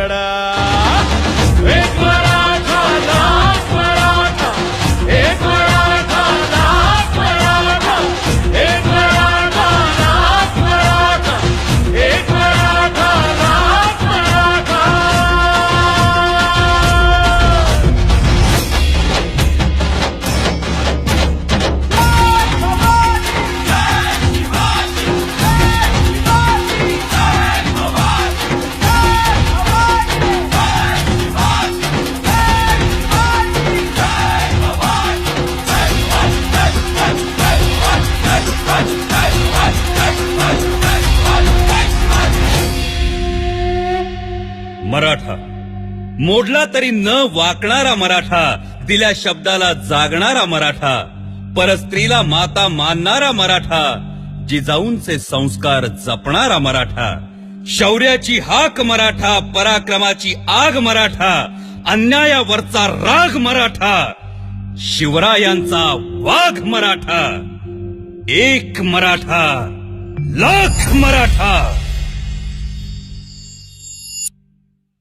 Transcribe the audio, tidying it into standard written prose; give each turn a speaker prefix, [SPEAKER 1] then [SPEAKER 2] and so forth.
[SPEAKER 1] लढा. एक मराठा लाख मराठा, एक मराठा लाख मराठा, एक मराठा लाख मराठा, एक मराठा लाख मराठा.
[SPEAKER 2] मराठा मोडला तरी न वाकणारा मराठा, दिल्या शब्दाला जागणारा मराठा, परस्त्रीला माता मानणारा मराठा, जिजाऊंचे संस्कार जपणारा मराठा, शौर्याची हाक मराठा, पराक्रमाची आग मराठा, अन्यायावरचा राग मराठा, शिवरायांचा वाघ मराठा. एक मराठा लाख मराठा.